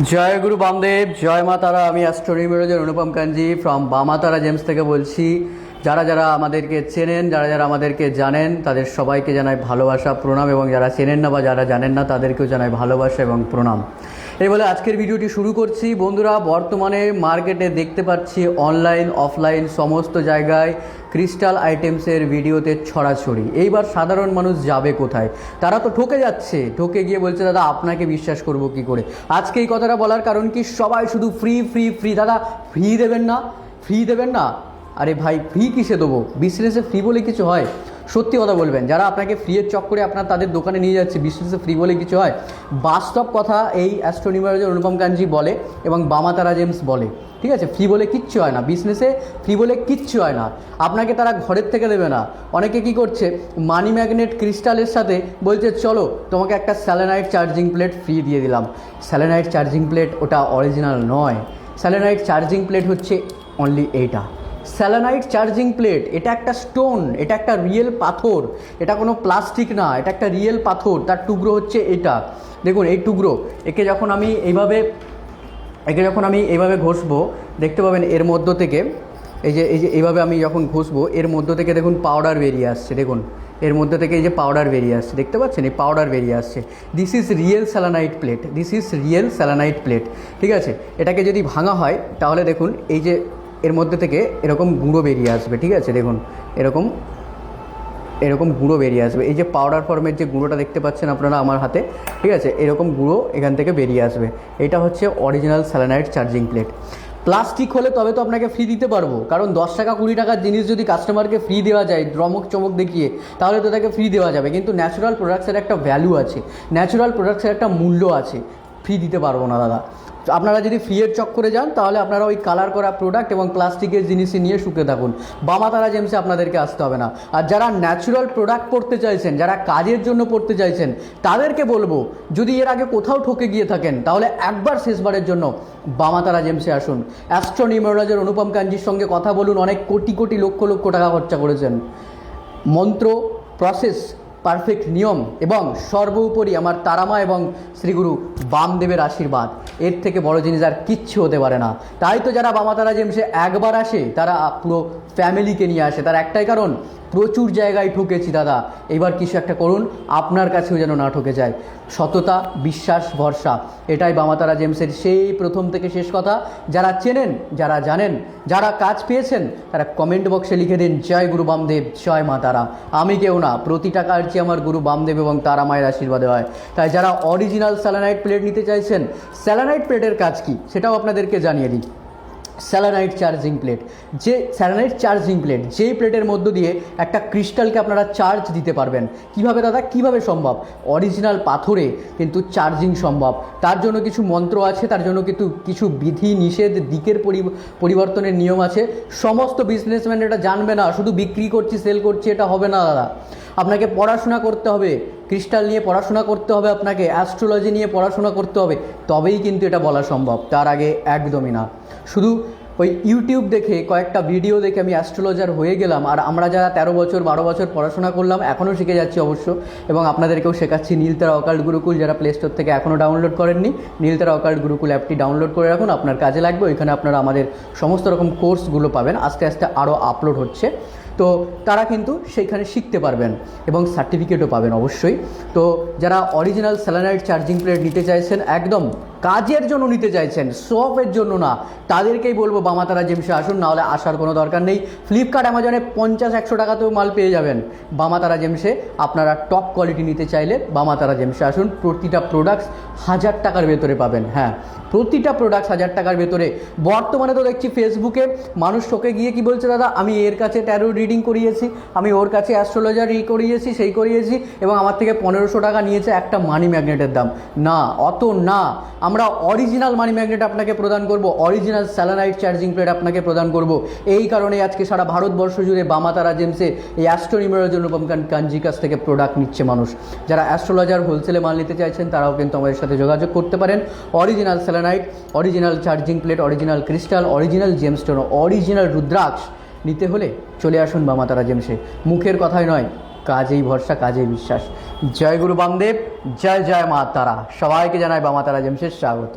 জয় গুরু বামদেব, জয় মা তারা। আমি অ্যাস্ট্রোনিউমেরোলজার অনুপম কাঞ্জি ফ্রম বামা তারা জেমস থেকে বলছি। যারা যারা আমাদেরকে চেনেন, যারা যারা আমাদেরকে জানেন, তাদের সবাইকে জানাই ভালোবাসা, প্রণাম, এবং যারা চেনেন না বা যারা জানেন না তাদেরকেও জানাই ভালোবাসা এবং প্রণাম। এই বলে আজকের ভিডিওটি শুরু করছি। বন্ধুরা, বর্তমানে মার্কেটে দেখতে পাচ্ছি অনলাইন অফলাইন সমস্ত জায়গায় ক্রিস্টাল আইটেমসের ভিডিওতে ছড়াছড়ি। এইবার সাধারণ মানুষ যাবে কোথায়? তারা তো ঠকে যাচ্ছে, ঠকে গিয়ে বলছে দাদা আপনাকে বিশ্বাস করব কি করে। আজকে এই কথাটা বলার কারণ কি, সবাই শুধু ফ্রি ফ্রি ফ্রি। দাদা ফ্রি দেবেন না, ফ্রি দেবেন না। আরে ভাই, ফ্রি কিসে দেবো? বিজনেসে ফ্রি বলে কিছু হয়? সত্যি কথা বলবেন, যারা আপনাকে ফ্রিয়ের চক্করে আপনার তাদের দোকানে নিয়ে যাচ্ছে, বিজনেসে ফ্রি বলে কিছু হয়? বাস্তব কথা এই অ্যাস্ট্রোনিউমেরোলজার অনুপম কাঞ্জি বলে এবং বামা তারা জেমস বলে, ঠিক আছে? ফ্রি বলে কিচ্ছু হয় না, বিজনেসে ফ্রি বলে কিচ্ছু হয় না। আপনাকে তারা ঘরের থেকে দেবে না। অনেকে কি করছে, মানি ম্যাগনেট ক্রিস্টালের সাথে বলছে চলো তোমাকে একটা স্যালেনাইট চার্জিং প্লেট ফ্রি দিয়ে দিলাম। স্যালেনাইট চার্জিং প্লেট ওটা অরিজিনাল নয়। স্যালেনাইট চার্জিং প্লেট হচ্ছে অনলি এইটা। স্যালেনাইট চার্জিং প্লেট এটা একটা স্টোন, এটা একটা রিয়েল পাথর, এটা কোনো প্লাস্টিক না, এটা একটা রিয়েল পাথর। তার টুকরো হচ্ছে এটা। দেখুন এই টুকরো, একে যখন আমি এইভাবে ঘষবো, দেখতে পাবেন এর মধ্য থেকে এইভাবে আমি যখন ঘষবো, এর মধ্য থেকে দেখুন পাউডার বেরিয়ে আসছে। দেখুন এর মধ্যে থেকে এই যে পাউডার বেরিয়ে আসছে, দেখতে পাচ্ছেন? এই পাউডার বেরিয়ে আসছে। This is real selenite plate, this is real selenite plate, ঠিক আছে? এটাকে যদি ভাঙা হয় তাহলে দেখুন এই যে এর মধ্যে থেকে এরকম গুঁড়ো বেরিয়ে আসবে, ঠিক আছে? দেখুন এরকম গুঁড়ো বেরিয়ে আসবে। এই যে পাউডার ফর্মের যে গুঁড়োটা দেখতে পাচ্ছেন আপনারা আমার হাতে, ঠিক আছে? এরকম গুঁড়ো এখান থেকে বেরিয়ে আসবে। এটা হচ্ছে অরিজিনাল স্যালানাইট চার্জিং প্লেট। প্লাস্টিক হলে তবে তো আপনাকে ফ্রি দিতে পারবো, কারণ 10 টাকা 20 টাকার জিনিস যদি কাস্টমারকে ফ্রি দেওয়া যায় দ্রমক চমক দেখিয়ে, তাহলে তো তাকে ফ্রি দেওয়া যাবে। কিন্তু ন্যাচারাল প্রোডাক্টসের একটা ভ্যালু আছে, ন্যাচারাল প্রোডাক্টসের একটা মূল্য আছে। ফ্রি দিতে পারবো না দাদা। আপনারা যদি ফ্রিয়ের চক্করে যান তাহলে আপনারা ওই কালার করা প্রোডাক্ট এবং প্লাস্টিকের জিনিসই নিয়ে শুকে থাকুন। বামা তারা জেমসে আপনাদেরকে আসতে হবে না। আর যারা ন্যাচারাল প্রোডাক্ট পড়তে চাইছেন, যারা কাজের জন্য পড়তে চাইছেন, তাদেরকে বলবো যদি এর আগে কোথাও ঠকে গিয়ে থাকেন তাহলে একবার শেষবারের জন্য বামা তারা জেমসে আসুন। অ্যাস্ট্রোনিউমেরোলজার অনুপম কাঞ্জির সঙ্গে কথা বলুন। অনেক কোটি কোটি লক্ষ লক্ষ টাকা খরচা করেছেন। মন্ত্র, প্রসেস, পারফেক্ট নিয়ম এবং সর্বোপরি আমার তারামা এবং শ্রীগুরু বামদেবের আশীর্বাদ, এর থেকে বড় জিনিস আর কিচ্ছু হতে পারে না। তাই তো যারা বামা তারা জেমসে একবার আসে তারা পুরো ফ্যামিলিকে নিয়ে আসে। তার একটাই কারণ, প্রচুর জায়গায় ঠকেছি দাদা, এবার কিছু একটা করুন আপনার কাছেও যেন না ঠকে যায়। সততা, বিশ্বাস, ভরসা, এটাই বামা তারা জেমসের সেই প্রথম থেকে শেষ কথা। যারা চেনেন, যারা জানেন, যারা কাজ পেয়েছেন, তারা কমেন্ট বক্সে লিখে দিন জয় গুরু বামদেব, জয় মা তারা। আমি কেউ না, প্রতিটা কার্যে আমার গুরু বামদেব এবং তারা মায়ের আশীর্বাদে হয়। তাই যারা অরিজিনাল স্যালানাইট প্লেট নিতে চাইছেন, স্যালানাইট প্লেটের কাজ কি সেটাও আপনাদেরকে জানিয়ে দিই। স্যালানাইট চার্জিং প্লেট, যে স্যালানাইট চার্জিং প্লেট, যেই প্লেটের মধ্য দিয়ে একটা ক্রিস্টালকে আপনারা চার্জ দিতে পারবেন। কিভাবে দাদা, কিভাবে সম্ভব? অরিজিনাল পাথরে কিন্তু চার্জিং সম্ভব। তার জন্য কিছু মন্ত্র আছে, তার জন্য কিন্তু কিছু বিধি নিষেধ, দিকের পরিবর্তনের নিয়ম আছে। সমস্ত বিজনেসম্যান এটা জানবে না। শুধু বিক্রি করছি, সেল করছি, এটা হবে না দাদা। আপনাকে পড়াশোনা করতে হবে, ক্রিস্টাল নিয়ে পড়াশোনা করতে হবে, আপনাকে অ্যাস্ট্রোলজি নিয়ে পড়াশোনা করতে হবে, তবেই কিন্তু এটা বলা সম্ভব। তার আগে একদমই না। শুধু ওই ইউটিউব দেখে, কয়েকটা ভিডিও দেখে আমি অ্যাস্ট্রোলজার হয়ে গেলাম। আর আমরা যারা 13 বছর 12 বছর পড়াশোনা করলাম, এখনও শিখে যাচ্ছি অবশ্য, এবং আপনাদেরকেও শেখাচ্ছি। নীলতারা অকাল্ট গুরুকুল, যারা প্লে স্টোর থেকে এখনও ডাউনলোড করেননি, নীলতারা অকাল্ট গুরুকুল অ্যাপটি ডাউনলোড করে রাখুন, আপনার কাজে লাগবে। ওইখানে আপনারা আমাদের সমস্ত রকম কোর্সগুলো পাবেন, আস্তে আস্তে আরও আপলোড হচ্ছে। তো তারা কিন্তু সেইখানে শিখতে পারবেন এবং সার্টিফিকেটও পাবেন অবশ্যই। তো যারা অরিজিনাল স্যালানাইট চার্জিং প্লেট নিতে চাইছেন, একদম কাজের জন্য নিতে চাইছেন, শপের জন্য না, তাদেরকেই বলবো বামা তারা জেমসে আসুন। নাহলে আসার কোনো দরকার নেই। ফ্লিপকার্ট, অ্যামাজনে 50-100 টাকাতেও মাল পেয়ে যাবেন। বামা তারা জেমসে আপনারা টপ কোয়ালিটি নিতে চাইলে বামা তারা জেমসে আসুন। প্রতিটা প্রোডাক্টস 1000 টাকার ভেতরে পাবেন। হ্যাঁ, প্রতিটা প্রোডাক্টস 1000 টাকার ভেতরে। বর্তমানে তো দেখছি ফেসবুকে মানুষ ঠকে গিয়ে কি বলছে, দাদা আমি এর কাছে ট্যারো রিডিং করিয়েছি, আমি ওর কাছে অ্যাস্ট্রোলজার করিয়েছি, সেই করিয়েছি, এবং আমার থেকে 1500 টাকা নিয়েছে একটা মানি ম্যাগনেটের দাম। না, অত না। আমরা অরিজিনাল মানি ম্যাগনেট আপনাকে প্রদান করব, অরিজিনাল স্যালানাইট চার্জিং প্লেট আপনাকে প্রদান করব। এই কারণে আজকে সারা ভারতবর্ষ জুড়ে বামা তারা জেমসে এই অ্যাস্ট্রোনিউমেরোলজার অনুপম কাঞ্জি কাছ থেকে প্রোডাক্ট নিচ্ছে মানুষ। যারা অ্যাস্ট্রোলজার হোলসেলে মাল নিতে চাইছেন তারাও কিন্তু আমাদের সাথে যোগাযোগ করতে পারেন। Original selenite, original charging plate, original crystal, original gemstone, original rudraksha নিতে হলে চলে আসুন বামা তারা জেমসে। মুখের কথাই নয়, কাজেই ভরসা, কাজেই বিশ্বাস। জয় গুরু বামদেব, জয় জয় মা তারা। সবাইকে জানাই বামা তারা জেমসের স্বাগত।